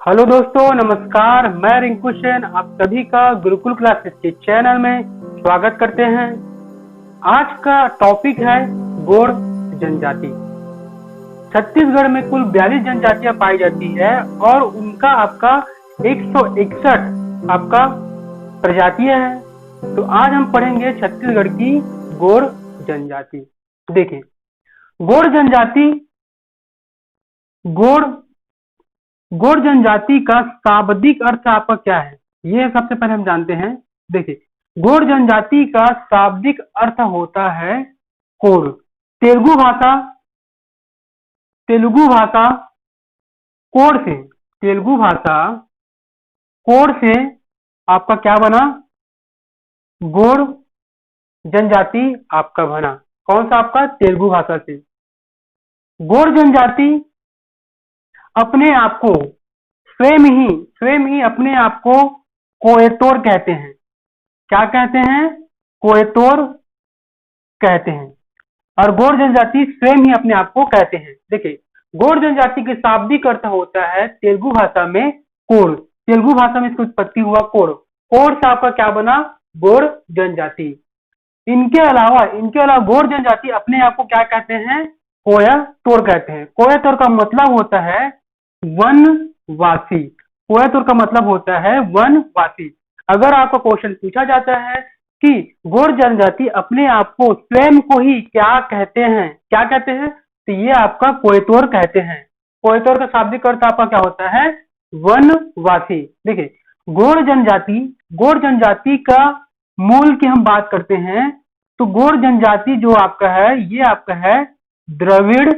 Hello दोस्तों, नमस्कार। मैं रिंकू सेन आप सभी का गुरुकुल क्लासेस के चैनल में स्वागत करते हैं। आज का टॉपिक है गोंड जनजाति। छत्तीसगढ़ में कुल 42 जनजातियां पाई जाती है और उनका आपका 161 आपका प्रजातियां हैं। तो आज हम पढ़ेंगे छत्तीसगढ़ की गोंड जनजाति। देखिए, गोंड जनजाति गोंड जनजाति का शाब्दिक अर्थ आपका क्या है, ये सबसे पहले हम जानते हैं। देखिए, गोंड जनजाति का शाब्दिक अर्थ होता है कोढ़। तेलुगु भाषा कोढ़ से आपका क्या बना? गोंड जनजाति आपका बना। कौन सा? आपका तेलुगु भाषा से। गोंड जनजाति अपने आप को स्वयं ही अपने आप को कोयतोर कहते हैं। क्या कहते हैं? कोयतोर कहते हैं। और गोंड जनजाति स्वयं ही अपने आप को कहते हैं। देखिए, गोंड जनजाति के शाब्दिक अर्थ होता है तेलुगु भाषा में कोढ़। तेलुगु भाषा में इसकी उत्पत्ति हुआ कोढ़। कोढ़ से आपका क्या बना? गोंड जनजाति। इनके अलावा गोंड जनजाति अपने आप को क्या कहते हैं? कोयतोर कहते हैं। कोयतोर का मतलब होता है वनवासी। कोयतोर का मतलब होता है वनवासी। अगर आपको क्वेश्चन पूछा जाता है कि गोंड जनजाति अपने आप को स्वयं को ही क्या कहते हैं, तो ये आपका कोयतोर कहते हैं। कोयतोर का शाब्दिक अर्थ आपका क्या होता है? वनवासी। देखिए, गोंड जनजाति का मूल की हम बात करते हैं तो गोंड जनजाति जो आपका है, ये आपका है द्रविड़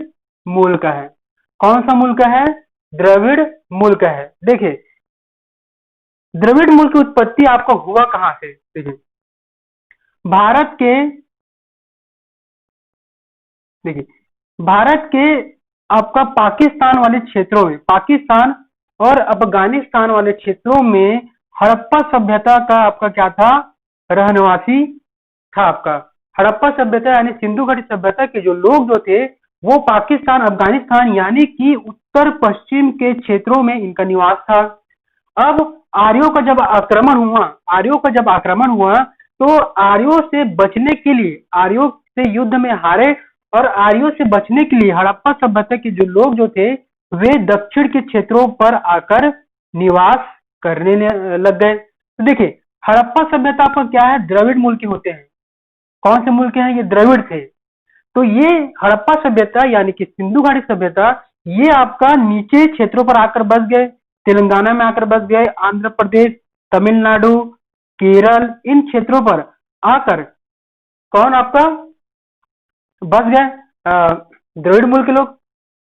मूल का है। कौन सा मूल का है? द्रविड़ मूल का है। देखिए, द्रविड़ मूल की उत्पत्ति आपको हुआ कहां से? देखिए, भारत के आपका पाकिस्तान और अफगानिस्तान वाले क्षेत्रों में हड़प्पा सभ्यता का आपका क्या था? रहनवासी था आपका। हड़प्पा सभ्यता यानी सिंधु घाटी सभ्यता के जो लोग जो थे वो पाकिस्तान, अफगानिस्तान यानी कि उत्तर पश्चिम के क्षेत्रों में इनका निवास था। अब आर्यों का जब आक्रमण हुआ तो आर्यों से बचने के लिए, आर्यों से युद्ध में हारे और आर्यों से बचने के लिए हड़प्पा सभ्यता के जो लोग जो थे वे दक्षिण के क्षेत्रों पर आकर निवास करने लग गए। तो देखिए, हड़प्पा सभ्यता पर क्या है? द्रविड़ मूल के होते हैं। कौन से मूल के हैं? ये द्रविड़ थे। तो ये हड़प्पा सभ्यता यानी कि सिंधु घाटी सभ्यता ये आपका नीचे क्षेत्रों पर आकर बस गए। तेलंगाना में आकर बस गए, आंध्र प्रदेश, तमिलनाडु, केरल, इन क्षेत्रों पर आकर कौन आपका बस गए? द्रविड़ मूल के लोग।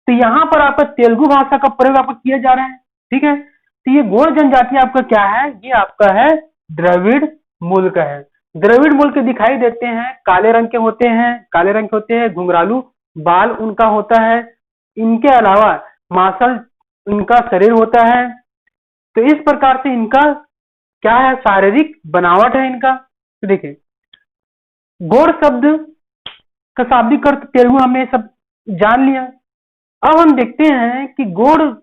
तो यहाँ पर आपका तेलुगु भाषा का प्रयोग आपका किया जा रहा है। ठीक है, तो ये गोंड जनजाति आपका क्या है? ये आपका है द्रविड़ मूल का है। द्रविड़ मूल के दिखाई देते हैं, काले रंग के होते हैं, घुंघरालू बाल उनका होता है। इनके अलावा मांसल इनका शरीर होता है। तो इस प्रकार से इनका क्या है? शारीरिक बनावट है इनका। तो देखिए, गोंड शब्द का शाब्दिक अर्थ तेलुगु हमने सब जान लिया। अब हम देखते हैं कि गोंड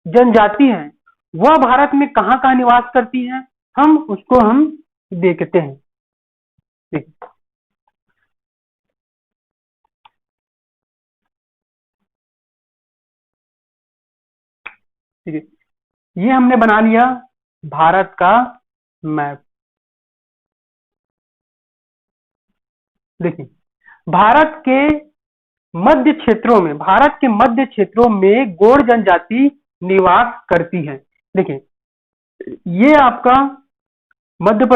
जनजाति है वह भारत में कहां कहां निवास करती है, हम देखते हैं। ठीक है, ये हमने बना लिया भारत का मैप। देखिए, भारत के मध्य क्षेत्रों में गोंड जनजाति निवास करती है। देखिए, ये आपका मध्य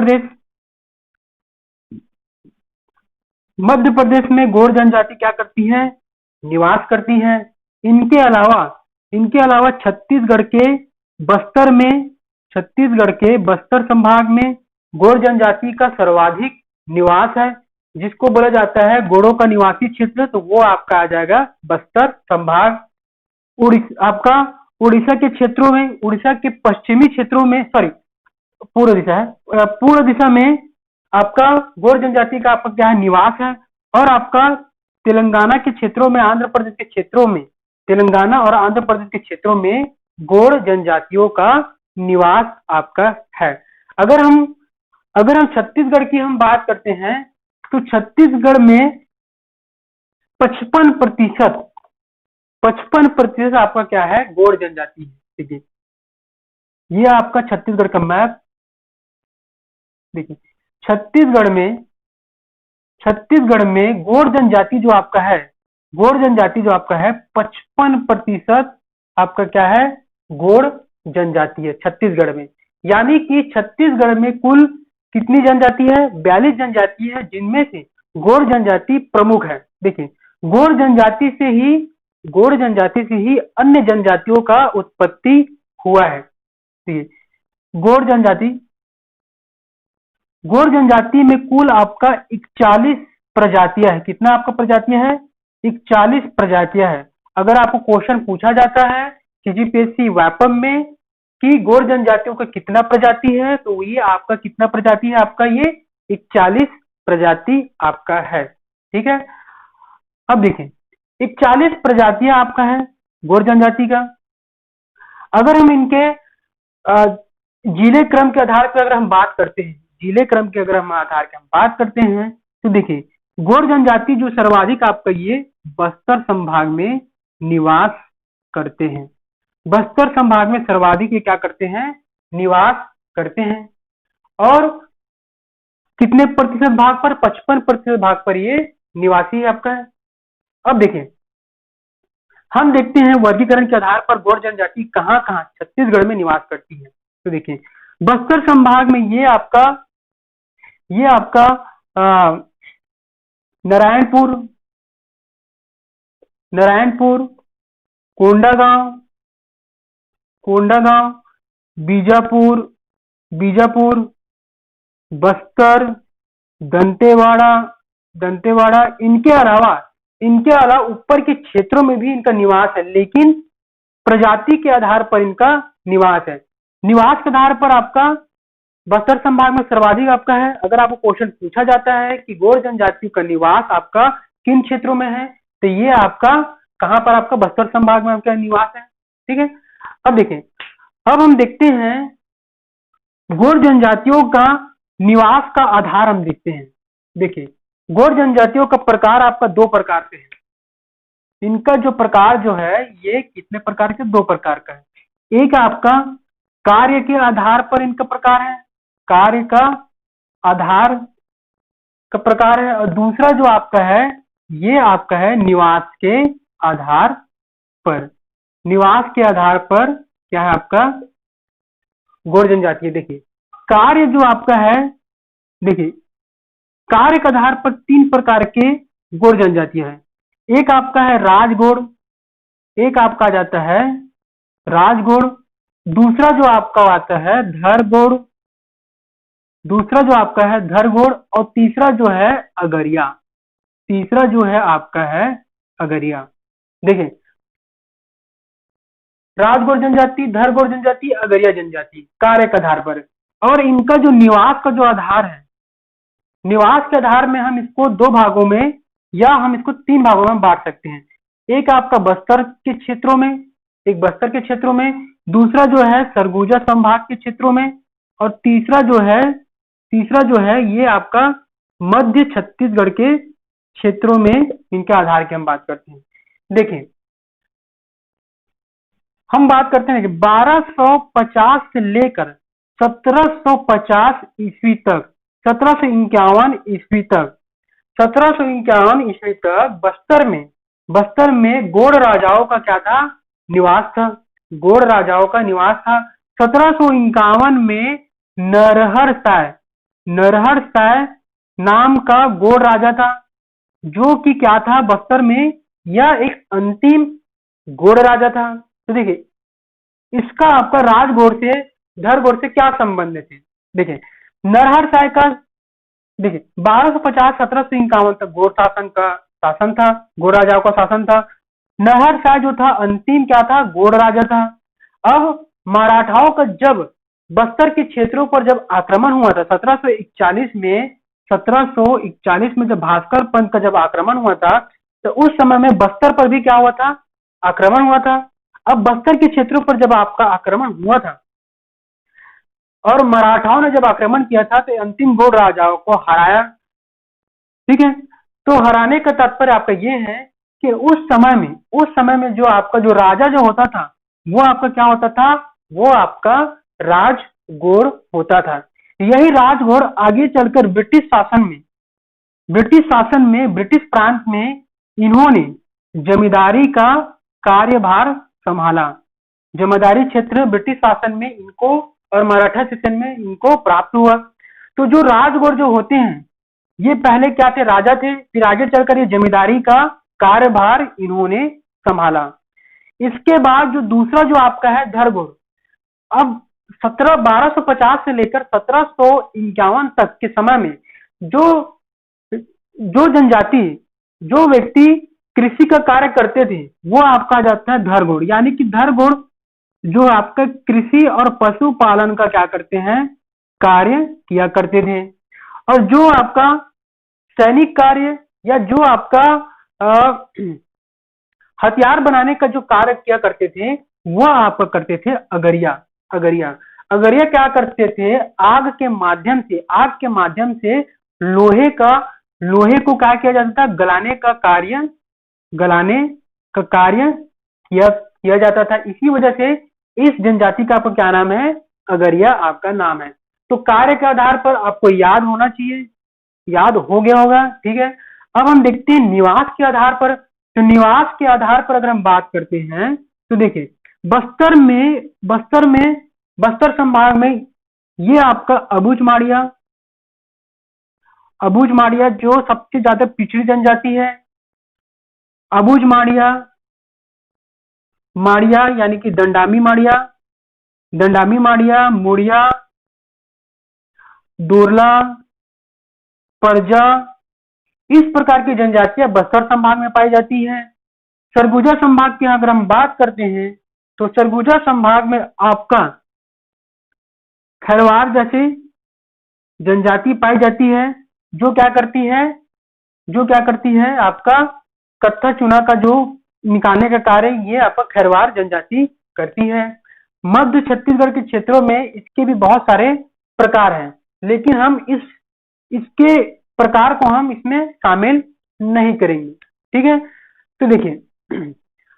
प्रदेश में गोंड जनजाति क्या करती है? निवास करती है। इनके अलावा छत्तीसगढ़ के बस्तर संभाग में गोंड जनजाति का सर्वाधिक निवास है, जिसको बोला जाता है गोंडों का निवासी क्षेत्र। तो वो आपका आ जाएगा बस्तर संभाग। आपका उड़ीसा के पश्चिमी क्षेत्रों में, सॉरी पूर्व दिशा में आपका गोंड जनजाति का आपका क्या है? निवास है। और आपका तेलंगाना और आंध्र प्रदेश के क्षेत्रों में गौड़ जनजातियों का निवास आपका है। अगर हम छत्तीसगढ़ की हम बात करते हैं तो छत्तीसगढ़ में 55% 55% आपका क्या है, गौड़ जनजाति है। देखिए ये आपका छत्तीसगढ़ का मैप। देखिए छत्तीसगढ़ में गौड़ जनजाति जो आपका है, गौड़ जनजाति जो आपका है 55% आपका क्या है, गौड़ जनजाति है छत्तीसगढ़ में। यानी कि छत्तीसगढ़ में कुल कितनी जनजाति है, 42 जनजाति है, जिनमें से गौड़ जनजाति प्रमुख है। देखिए गौड़ जनजाति से ही अन्य जनजातियों का उत्पत्ति हुआ है। देखिए गौड़ जनजाति में कुल आपका 41 प्रजातियां है। कितना आपका प्रजातियां है, 41 प्रजातियां है। अगर आपको क्वेश्चन पूछा जाता है सीजीपीएससी व्यापम में कि गौड़ जनजातियों का कितना प्रजाति है, तो ये आपका कितना प्रजाति है, आपका ये 41 प्रजाति आपका है। ठीक है, अब देखें 41 प्रजातियां आपका है गौड़ जनजाति का। अगर हम इनके जिले क्रम के आधार पर अगर हम बात करते हैं, जिले क्रम के अगर हम आधार के हम बात करते हैं तो देखिए गौड़ जनजाति जो सर्वाधिक आपका ये बस्तर संभाग में निवास करते हैं। बस्तर संभाग में सर्वाधिक ये क्या करते हैं, निवास करते हैं। और कितने प्रतिशत भाग पर, 55% भाग पर ये निवासी आपका है। अब देखिए हम देखते हैं वर्गीकरण के आधार पर गौड़ जनजाति कहां कहां छत्तीसगढ़ में निवास करती है। तो देखिए बस्तर संभाग में ये आपका नारायणपुर, कोंडागांव, बीजापुर, बस्तर, दंतेवाड़ा, इनके अलावा ऊपर के क्षेत्रों में भी इनका निवास है, लेकिन प्रजाति के आधार पर इनका निवास है। निवास के आधार पर आपका बस्तर संभाग में सर्वाधिक आपका है। अगर आपको क्वेश्चन पूछा जाता है कि गौड़ जनजाति का निवास आपका किन क्षेत्रों में है, तो ये आपका कहां पर, आपका बस्तर संभाग में आपका निवास है। ठीक है, अब देखें, अब हम देखते हैं गौड़ जनजातियों का निवास का आधार हम देखते हैं। देखिए गौड़ जनजातियों का प्रकार आपका दो प्रकार से है। इनका जो प्रकार जो है ये कितने प्रकार के, दो प्रकार का है। एक आपका कार्य के आधार पर इनका प्रकार है, कार्य का आधार का प्रकार है, और दूसरा जो आपका है ये आपका है निवास के आधार पर। निवास के आधार पर क्या है आपका गौड़ जनजाति है। देखिए कार्य जो आपका है, देखिए कार्य के आधार पर 3 प्रकार के गौड़ जनजातियां हैं। एक आपका है राजगौड़, एक आपका आ जाता है राजगौड़, दूसरा जो आपका आता है धरगौड़, और तीसरा जो है अगरिया। देखिए राजगौड़ जनजाति, धरगौड़ जनजाति, अगरिया जनजाति कार्य के आधार पर। और इनका जो निवास का जो आधार है, निवास के आधार में हम इसको 2 भागों में या हम इसको 3 भागों में बांट सकते हैं। एक आपका बस्तर के क्षेत्रों में, दूसरा जो है सरगुजा संभाग के क्षेत्रों में, और तीसरा जो है ये आपका मध्य छत्तीसगढ़ के क्षेत्रों में इनके आधार की हम बात करते हैं। देखिए हम बात करते हैं कि 1250 से लेकर 1750 ईस्वी तक, 1751 ईस्वी तक बस्तर में गौड़ राजाओं का क्या था, निवास था। 1751 में नरहर साय नाम का गौड़ राजा था, जो कि क्या था बस्तर में, यह एक अंतिम गौड़ राजा था। तो देखिए इसका आपका राजगौड़ से धरगौड़ से क्या संबंध थे। देखिए नरहर साय का, देखिए 1250-1751 तक गौड़ शासन था, गौड़ राजाओं का शासन था। नरहर साय जो था अंतिम क्या था, गौड़ राजा था। अब मराठाओं का जब बस्तर के क्षेत्रों पर जब आक्रमण हुआ था 1741 में जब भास्कर पंत का जब आक्रमण हुआ था, तो उस समय में बस्तर पर भी क्या हुआ था, आक्रमण हुआ था। अब बस्तर के क्षेत्रों पर जब आपका आक्रमण हुआ था और मराठाओं ने जब आक्रमण किया था तो अंतिम गौड़ राजाओं को हराया। ठीक है, तो हराने का तात्पर्य आपका ये है कि उस समय में जो आपका जो राजा जो होता था वो आपका क्या होता था, वो आपका राजगौड़ होता था। यही राजगौड़ आगे चलकर ब्रिटिश प्रांत में इन्होंने जमींदारी का कार्यभार संभाला। जमींदारी क्षेत्र ब्रिटिश शासन में इनको और मराठा शासन में इनको प्राप्त हुआ। तो जो राजगौड़ जो होते हैं ये पहले क्या थे, राजा थे, फिर आगे चलकर ये जमींदारी का कार्यभार इन्होंने संभाला। इसके बाद जो दूसरा जो आपका है धरगौड़, अब 1250 से लेकर 1751 तक के समय में जो जनजाति, जो व्यक्ति कृषि का कार्य करते थे वो आपका जाता है धरगौड़। यानी कि धरगौड़ जो आपका कृषि और पशुपालन का क्या करते हैं, कार्य किया करते थे। और जो आपका सैनिक कार्य या जो आपका हथियार बनाने का जो कार्य किया करते थे वो आपका करते थे अगरिया क्या करते थे, आग के माध्यम से लोहे को क्या किया जाता था, गलाने का कार्य किया जाता था। इसी वजह से इस जनजाति का आपका क्या नाम है, अगरिया आपका नाम है। तो कार्य के आधार पर आपको याद होना चाहिए, याद हो गया होगा। ठीक है, अब हम देखते हैं निवास के आधार पर। तो निवास के आधार पर अगर हम बात करते हैं तो देखिए बस्तर संभाग में ये आपका अबुझ माड़िया जो सबसे ज्यादा पिछड़ी जनजाति है। अबुझ माड़िया यानी कि दंडामी माड़िया, मुड़िया, दोरला, परजा, इस प्रकार की जनजातियां बस्तर संभाग में पाई जाती हैं। सरगुजा संभाग की अगर हम बात करते हैं तो सरगुजा संभाग में आपका खैरवार जैसी जनजाति पाई जाती है, जो क्या करती है आपका कत्था चुना का जो निकालने का कार्य ये आपका खैरवार जनजाति करती है। मध्य छत्तीसगढ़ के क्षेत्रों में इसके भी बहुत सारे प्रकार हैं, लेकिन हम इसके प्रकार को हम इसमें शामिल नहीं करेंगे। ठीक है, तो देखिए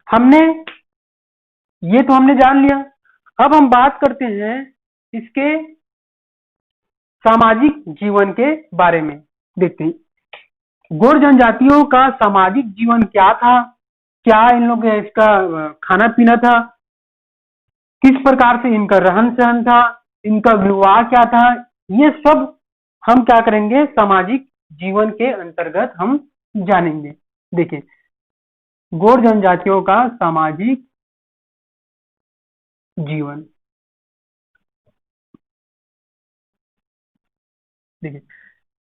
हमने जान लिया। अब हम बात करते हैं इसके सामाजिक जीवन के बारे में। देखते हैं गौड़ जनजातियों का सामाजिक जीवन क्या था, क्या इन लोग इसका खाना पीना था, किस प्रकार से इनका रहन सहन था, इनका विवाह क्या था, ये सब हम क्या करेंगे, सामाजिक जीवन के अंतर्गत हम जानेंगे। देखिए गौड़ जनजातियों का सामाजिक जीवन, देखिए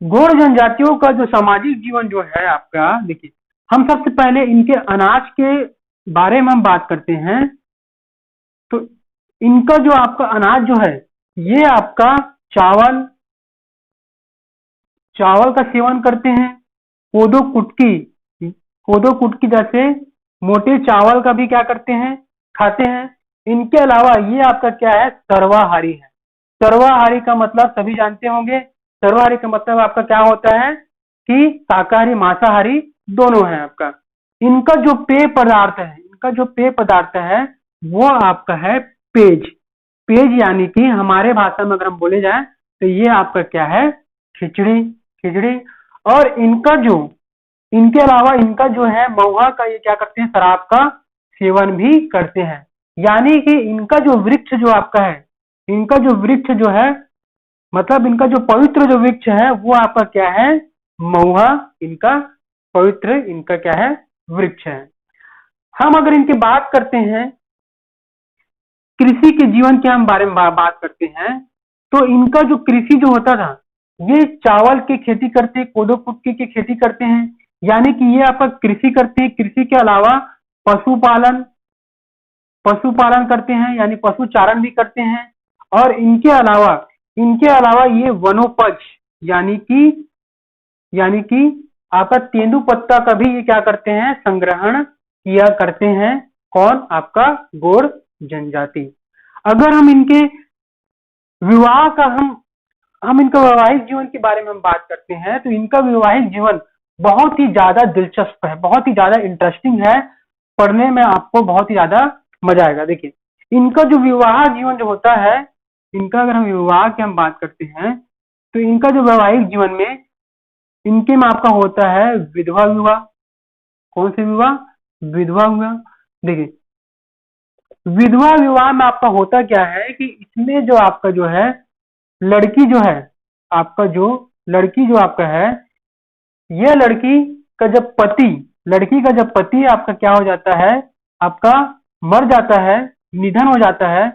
गौड़ जनजातियों का जो सामाजिक जीवन जो है आपका, देखिए हम सबसे पहले इनके अनाज के बारे में हम बात करते हैं। तो इनका जो आपका अनाज जो है ये आपका चावल का सेवन करते हैं। कोदो कुटकी जैसे मोटे चावल का भी क्या करते हैं, खाते हैं। इनके अलावा ये आपका क्या है, सर्वाहारी है। सर्वाहारी का मतलब सभी जानते होंगे। सर्वाहारी का मतलब आपका क्या होता है कि शाकाहारी मांसाहारी दोनों है आपका। इनका जो पेय पदार्थ है वो आपका है पेज यानी कि हमारे भाषा में अगर हम बोले जाए तो ये आपका क्या है, खिचड़ी। और इनके अलावा इनका जो है महुआ का ये क्या करते हैं, शराब का सेवन भी करते हैं। यानी कि इनका जो वृक्ष जो आपका है, इनका जो वृक्ष जो है मतलब इनका जो पवित्र जो वृक्ष है वो आपका क्या है, महुआ इनका पवित्र इनका क्या है, वृक्ष है। हम अगर इनकी बात करते हैं कृषि के जीवन के हम बारे में बात करते हैं तो इनका जो कृषि जो होता था ये चावल की खेती करते, कोदो कुटकी की खेती करते हैं। यानी कि ये आपका कृषि करते हैं। कृषि के अलावा पशुपालन करते हैं, यानी पशुचारण भी करते हैं। और इनके अलावा ये वनोपज यानी कि आपका तेंदुपत्ता का भी ये क्या करते हैं, संग्रहण किया करते हैं। कौन? आपका गौड़ जनजाति। अगर हम इनके विवाह का हम इनका वैवाहिक जीवन के बारे में हम बात करते हैं तो इनका वैवाहिक जीवन बहुत ही ज्यादा दिलचस्प है, बहुत ही ज्यादा इंटरेस्टिंग है, पढ़ने में आपको बहुत ही ज्यादा मजा आएगा। देखिए इनका जो विवाह जीवन जो होता है, इनका अगर हम विवाह की हम बात करते हैं तो इनका जो वैवाहिक जीवन में इनके में आपका होता है विधवा विवाह। कौन से विवाह? विधवा विवाह। देखिए विधवा विवाह में आपका होता क्या है कि इसमें जो आपका जो है लड़की जो है, आपका जो लड़की जो आपका है, यह लड़की का जब पति आपका क्या हो जाता है, आपका मर जाता है, निधन हो जाता है,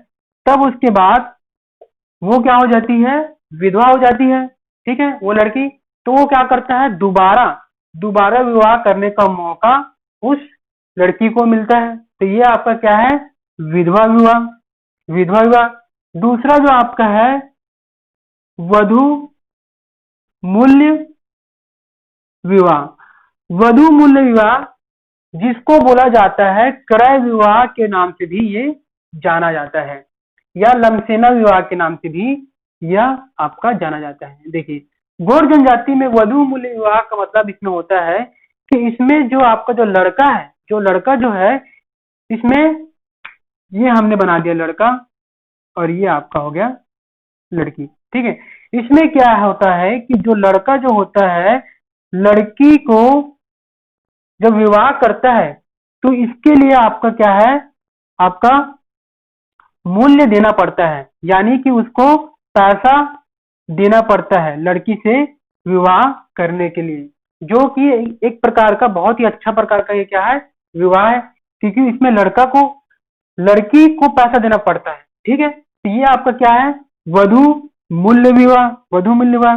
तब उसके बाद वो क्या हो जाती है? विधवा हो जाती है। ठीक है, वो लड़की तो वो क्या करता है? दोबारा दोबारा विवाह करने का मौका उस लड़की को मिलता है। तो ये आपका क्या है? विधवा विवाह। विधवा विवाह। दूसरा जो आपका है वधु मूल्य विवाह। वधु मूल्य विवाह जिसको बोला जाता है क्रय विवाह के नाम से भी ये जाना जाता है, या लमसेना विवाह के नाम से भी यह आपका जाना जाता है। देखिए गौड़ जनजाति में वधु मूल्य विवाह का मतलब इसमें होता है कि इसमें जो आपका जो लड़का है, जो लड़का जो है, इसमें ये हमने बना दिया लड़का और ये आपका हो गया लड़की। ठीक है, इसमें क्या होता है कि जो लड़का जो होता है, लड़की को जब विवाह करता है तो इसके लिए आपका क्या है? आपका मूल्य देना पड़ता है, यानी कि उसको पैसा देना पड़ता है लड़की से विवाह करने के लिए, जो कि एक प्रकार का बहुत ही अच्छा प्रकार का ये क्या है? विवाह है, क्योंकि इसमें लड़की को पैसा देना पड़ता है। ठीक है, तो ये आपका क्या है? वधु मूल्य विवाह। वधु मूल्य विवाह।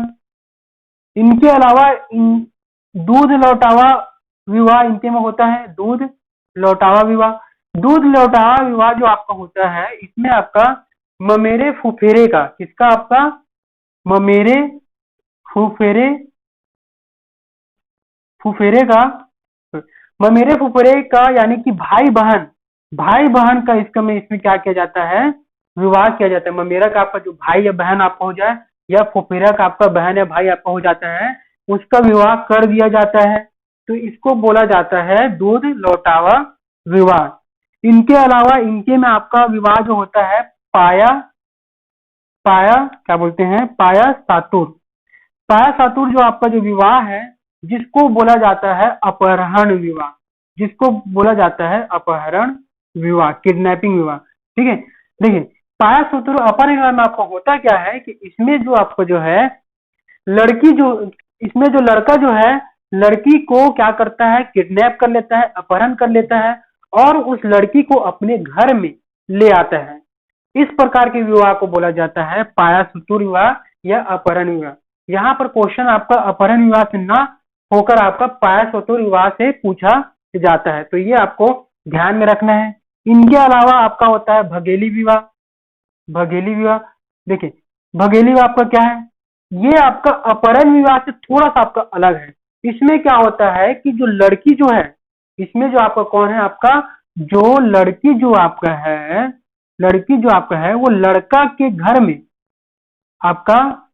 इनके अलावा दूध लौटावा विवाह इनके में होता है। दूध लौटावा विवाह। दूध लौटावा विवाह जो आपका होता है, इसमें आपका ममेरे फुफेरे का, किसका? आपका ममेरे फुफेरे फुफेरे का ममेरे फुफेरे का, यानी कि भाई बहन का इसमें क्या किया जाता है? विवाह किया जाता है। ममेरा का आपका जो भाई या बहन आपका हो जाए, या फुफेरा का आपका बहन या भाई आपका हो जाता है, उसका विवाह कर दिया जाता है, तो इसको बोला जाता है दूध लौटावा विवाह। इनके अलावा इनके में आपका विवाह जो होता है पाया पाया क्या बोलते हैं? पाया सातुर। पाया सातुर जो आपका जो विवाह है, जिसको बोला जाता है अपहरण विवाह, जिसको बोला जाता है अपहरण विवाह, किडनैपिंग विवाह। ठीक है, देखिए पाया सातुर अपहरण विवाह में आपको होता क्या है कि इसमें जो आपको जो है लड़की जो इसमें जो लड़का जो है, लड़की को क्या करता है? किडनैप कर लेता है, अपहरण कर लेता है और उस लड़की को अपने घर में ले आता है। इस प्रकार के विवाह को बोला जाता है पाया सुतुर विवाह या अपहरण विवाह। यहाँ पर क्वेश्चन आपका अपहरण विवाह से ना होकर आपका पाया सुतुर विवाह से पूछा जाता है, तो ये आपको ध्यान में रखना है। इनके अलावा आपका होता है भगेली विवाह। भगेली विवाह। देखिए भगेली विवाह आपका क्या है? ये आपका अपहरण विवाह से थोड़ा सा आपका अलग है। इसमें क्या होता है कि जो लड़की जो है, इसमें जो आपका कौन है? आपका जो लड़की जो आपका है, लड़की जो आपका है वो लड़का के घर में, आपका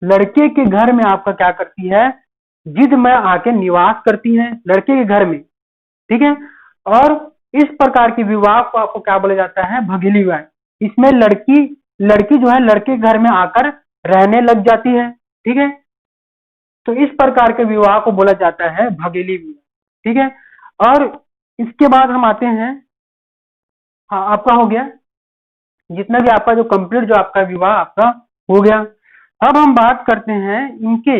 लड़के के घर में आपका क्या करती है? जिद में आके निवास करती है लड़के के घर में। ठीक है, और इस प्रकार के विवाह को आपको क्या बोला जाता है? भगेली विवाह। इसमें लड़की जो है लड़के के घर में आकर रहने लग जाती है। ठीक है, तो इस प्रकार के विवाह को बोला जाता है भगेली विवाह। ठीक है, और इसके बाद हम आते हैं, हाँ आपका हो गया जितना भी आपका जो कंप्लीट जो आपका विवाह आपका हो गया। अब हम बात करते हैं इनके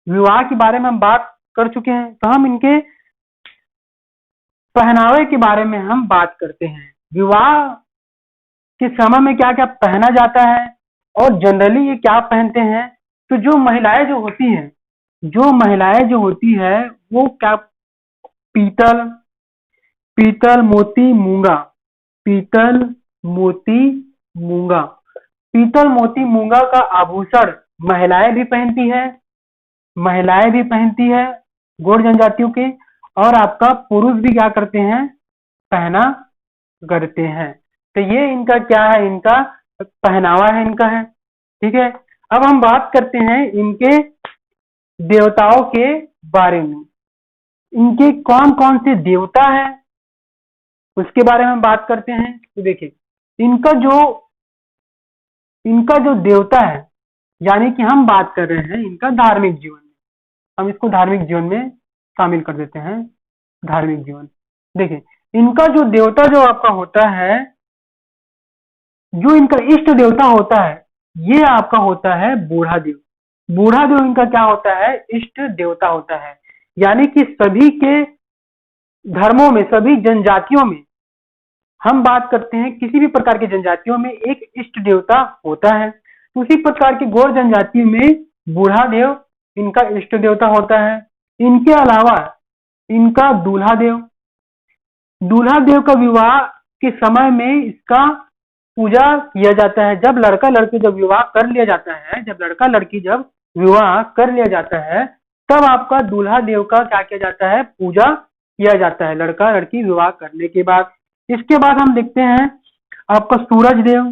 विवाह के बारे में, हम बात कर चुके हैं, तो हम इनके पहनावे के बारे में हम बात करते हैं। विवाह के समय में क्या क्या पहना जाता है और जनरली ये क्या पहनते हैं। तो जो महिलाएं जो होती है वो क्या? पीतल पीतल मोती मूंगा, पीतल मोती मूंगा, पीतल मोती मूंगा का आभूषण महिलाएं भी पहनती है, गौड़ जनजातियों के। और आपका पुरुष भी क्या करते हैं? पहना करते हैं। तो ये इनका क्या है, इनका पहनावा है, इनका है। ठीक है, अब हम बात करते हैं इनके देवताओं के बारे में। इनके कौन कौन से देवता हैं उसके बारे में बात करते हैं। तो देखिए, इनका जो इनका जो देवता है, यानी कि हम बात कर रहे हैं इनका धार्मिक जीवन में, हम इसको धार्मिक जीवन में शामिल कर देते हैं। धार्मिक जीवन, देखिए, इनका जो देवता जो आपका होता है, जो इनका इष्ट देवता होता है, ये आपका होता है बूढ़ा देव। बूढ़ा देव इनका क्या होता है, इष्ट देवता होता है। यानी कि सभी के धर्मों में, सभी जनजातियों में, हम बात करते हैं किसी भी प्रकार की जनजातियों में एक इष्ट देवता होता है। उसी प्रकार की गौर जनजाति में बूढ़ा देव इनका इष्ट देवता होता है। इनके अलावा इनका दूल्हा देव, दूल्हा देव का विवाह के समय में इसका पूजा किया जाता है। जब लड़का लड़की जब विवाह कर लिया जाता है, जब लड़का लड़की जब विवाह कर लिया जाता है, तब आपका दूल्हा देव का क्या किया जाता है, पूजा किया जाता है, लड़का लड़की विवाह करने के बाद। इसके बाद हम देखते हैं आपका सूरज देव।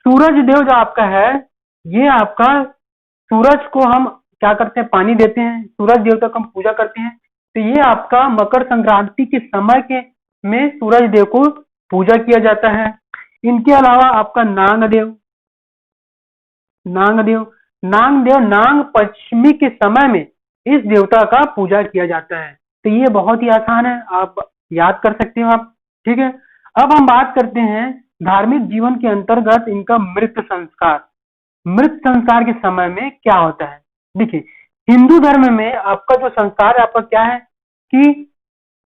सूरज देव जो आपका है, ये आपका सूरज को हम क्या करते हैं, पानी देते हैं, सूरज देवता को हम पूजा करते हैं। तो ये आपका मकर संक्रांति के समय के में सूरज देव को पूजा किया जाता है। इनके अलावा आपका नाग देव, नाग देव, नाग देव, नाग पंचमी के समय में इस देवता का पूजा किया जाता है। तो ये बहुत ही आसान है, आप याद कर सकते हो आप। ठीक है, अब हम बात करते हैं धार्मिक जीवन के अंतर्गत इनका मृत संस्कार। मृत संस्कार के समय में क्या होता है, देखिए, हिंदू धर्म में आपका जो संस्कार है आपका क्या है कि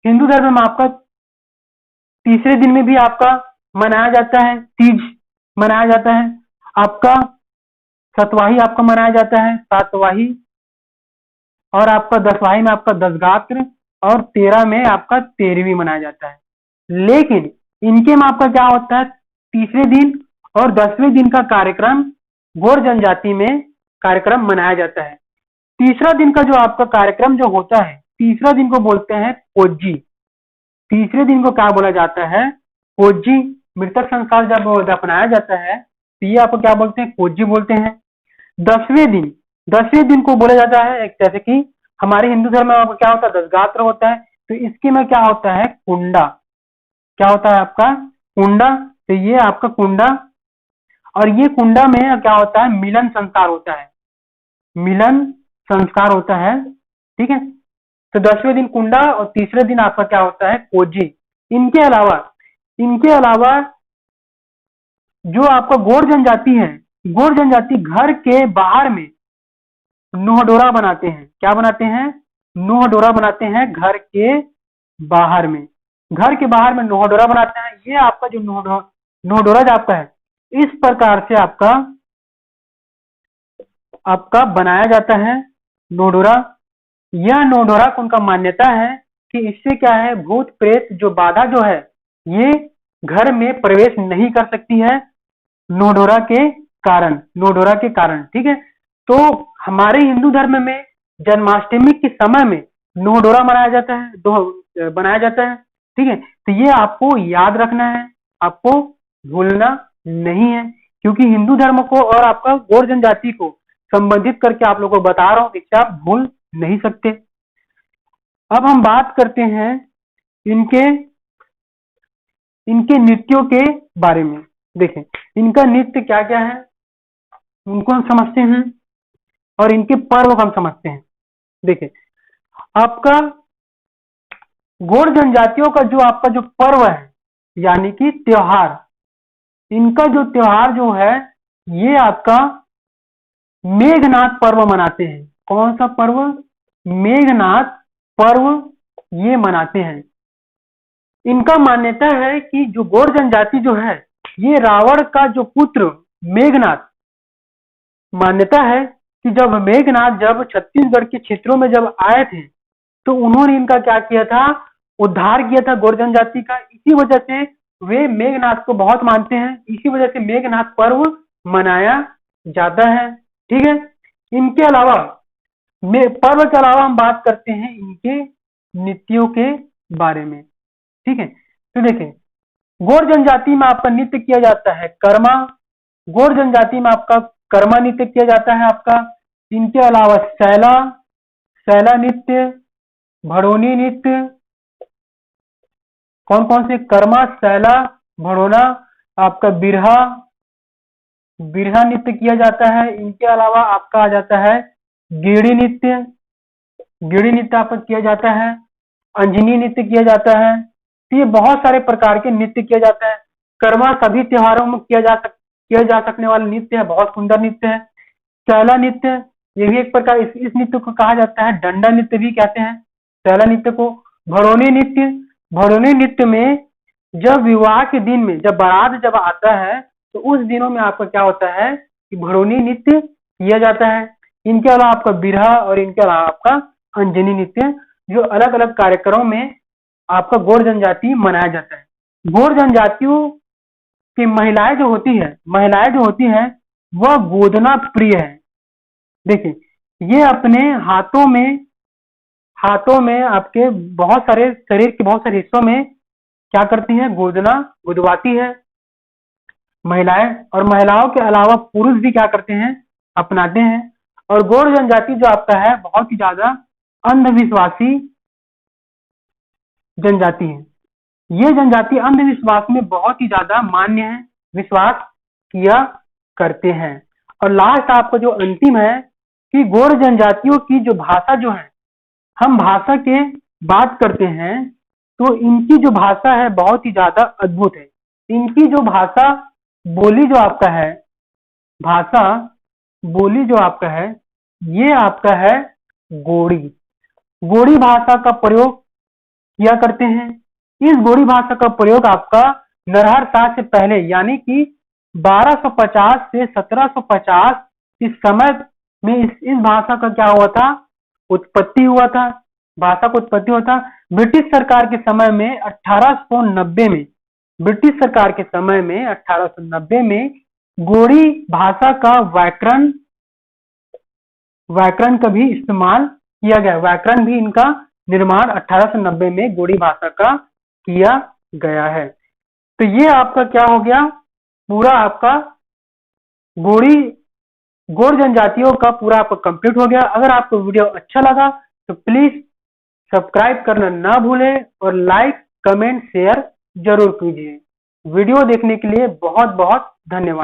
हिंदू धर्म में आपका तीसरे दिन में भी आपका मनाया जाता है, तीज मनाया जाता है, आपका सतवाही आपका मनाया जाता है, सातवाही, और आपका दसवाही में आपका दसगात्र, और 13 में आपका 13वीं मनाया जाता है। लेकिन इनके में आपका क्या होता है, तीसरे दिन और 10वें दिन का कार्यक्रम गौर जनजाति में कार्यक्रम मनाया जाता है। तीसरा दिन का जो आपका कार्यक्रम जो होता है, तीसरा दिन को बोलते हैं कोज्जी। तीसरे दिन को क्या बोला जाता है, कोज्जी। मृतक संस्कार जब दफनाया जाता है तो ये आपको क्या बोलते हैं, कोज्जी बोलते हैं। 10वें दिन को बोला जाता है, एक जैसे कि हमारे हिंदू धर्म में आपका क्या होता है, दसगात्र होता है, तो इसके में क्या होता है, कुंडा। क्या होता है आपका, कुंडा। तो ये आपका कुंडा, और ये कुंडा में क्या होता है, मिलन संस्कार होता है, मिलन संस्कार होता है। ठीक है, तो 10वें दिन कुंडा और तीसरे दिन आपका क्या होता है, कोजी। इनके अलावा जो आपका गौर जनजाति है, गौर जनजाति घर के बाहर में नोहडोरा बनाते हैं। क्या बनाते हैं, नोहडोरा बनाते हैं घर के बाहर में। घर के बाहर में नोहडोरा बनाते हैं। ये आपका जो नोहडोरा जो आपका है, इस प्रकार से आपका आपका बनाया जाता है नोडोरा। यह नोडोरा को उनका मान्यता है कि इससे क्या है, भूत प्रेत जो बाधा जो है, ये घर में प्रवेश नहीं कर सकती है नोडोरा के कारण, नोडोरा के कारण। ठीक है, तो हमारे हिंदू धर्म में जन्माष्टमी के समय में नोडोरा मनाया जाता है, दो बनाया जाता है। ठीक है, तो ये आपको याद रखना है, आपको भूलना नहीं है, क्योंकि हिंदू धर्म को और आपका गौर जनजाति को संबंधित करके आप लोगों को बता रहा हूं, इससे आप भूल नहीं सकते। अब हम बात करते हैं इनके इनके नृत्यों के बारे में। देखें, इनका नृत्य क्या क्या है उनको हम समझते हैं, और इनके पर्व को हम समझते हैं। देखिए, आपका गौर जनजातियों का जो आपका जो पर्व है, यानी कि त्योहार, इनका जो त्योहार जो है, ये आपका मेघनाथ पर्व मनाते हैं। कौन सा पर्व, मेघनाथ पर्व ये मनाते हैं। इनका मान्यता है कि जो गौर जनजाति जो है, ये रावण का जो पुत्र मेघनाथ, मान्यता है कि जब मेघनाथ जब छत्तीसगढ़ के क्षेत्रों में जब आए थे, तो उन्होंने इनका क्या किया था, उद्धार किया था गौर जनजाति का। इसी वजह से वे मेघनाथ को बहुत मानते हैं, इसी वजह से मेघनाथ पर्व मनाया जाता है। ठीक है, इनके अलावा पर्व के अलावा हम बात करते हैं इनके नृत्यों के बारे में। ठीक है, तो देखें, गौड़ जनजाति में आपका नृत्य किया जाता है कर्मा। गौड़ जनजाति में आपका कर्मा नृत्य किया जाता है आपका। इनके अलावा सैला, सैला नृत्य, भड़ोनी नृत्य, कौन कौन से, कर्मा, सैला, भड़ोना, आपका बिरहा, बिरहा नृत्य किया जाता है। इनके अलावा आपका आ जाता है गेड़ी नृत्य, गेड़ी नृत्य आपका किया जाता है। अंजनी नृत्य किया जाता है। तो ये बहुत सारे प्रकार के नृत्य किया जाता है। कर्मा सभी त्योहारों में किया जा सकने वाला नृत्य है, बहुत सुंदर नृत्य है। सैला नृत्य, ये भी एक प्रकार, इस नृत्य को कहा जाता है डंडा नृत्य भी कहते हैं सैला नृत्य को। भड़ोनी नृत्य, भड़ोनी नृत्य में जब विवाह के दिन में जब बारात जब आता है तो उस दिनों में आपका क्या होता है कि भड़ोनी नृत्य किया जाता है। इनके अलावा आपका बिरहा और इनके अलावा आपका अंजनी नृत्य, जो अलग अलग कार्यक्रमों में आपका गौड़ जनजाति मनाया जाता है। गौड़ जनजातियों की महिलाएं जो होती है वह गोदना प्रिय है। देखिए ये अपने हाथों में आपके बहुत सारे शरीर के बहुत सारे हिस्सों में क्या करती है, गोदना गुदवाती है महिलाएं। और महिलाओं के अलावा पुरुष भी क्या करते हैं, अपनाते हैं। और गौड़ जनजाति जो आपका है बहुत ही ज्यादा अंधविश्वासी जनजाति है। ये जनजाति अंधविश्वास में बहुत ही ज्यादा मान्य है, विश्वास किया करते हैं। और लास्ट आपका जो अंतिम है कि गौड़ जनजातियों की जो भाषा जो है, हम भाषा के बात करते हैं तो इनकी जो भाषा है बहुत ही ज्यादा अद्भुत है। इनकी जो भाषा बोली जो आपका है, भाषा बोली जो आपका है, ये आपका है गोड़ी। गोड़ी भाषा का प्रयोग किया करते हैं। इस गोड़ी भाषा का प्रयोग आपका नरहर शाह से पहले यानी कि 1250 से 1750 इस समय में इस भाषा का क्या हुआ था, उत्पत्ति हुआ था। भाषा का उत्पत्ति हुआ था ब्रिटिश सरकार के समय में 1890 में। ब्रिटिश सरकार के समय में 1890 में गोड़ी भाषा का व्याकरण का भी इस्तेमाल किया गया। व्याकरण भी इनका निर्माण 1890 में गोड़ी भाषा का किया गया है। तो ये आपका क्या हो गया, पूरा आपका गौड़ जनजातियों का पूरा आपका कंप्लीट हो गया। अगर आपको वीडियो अच्छा लगा तो प्लीज सब्सक्राइब करना ना भूलें और लाइक कमेंट शेयर जरूर कीजिए। वीडियो देखने के लिए बहुत बहुत धन्यवाद।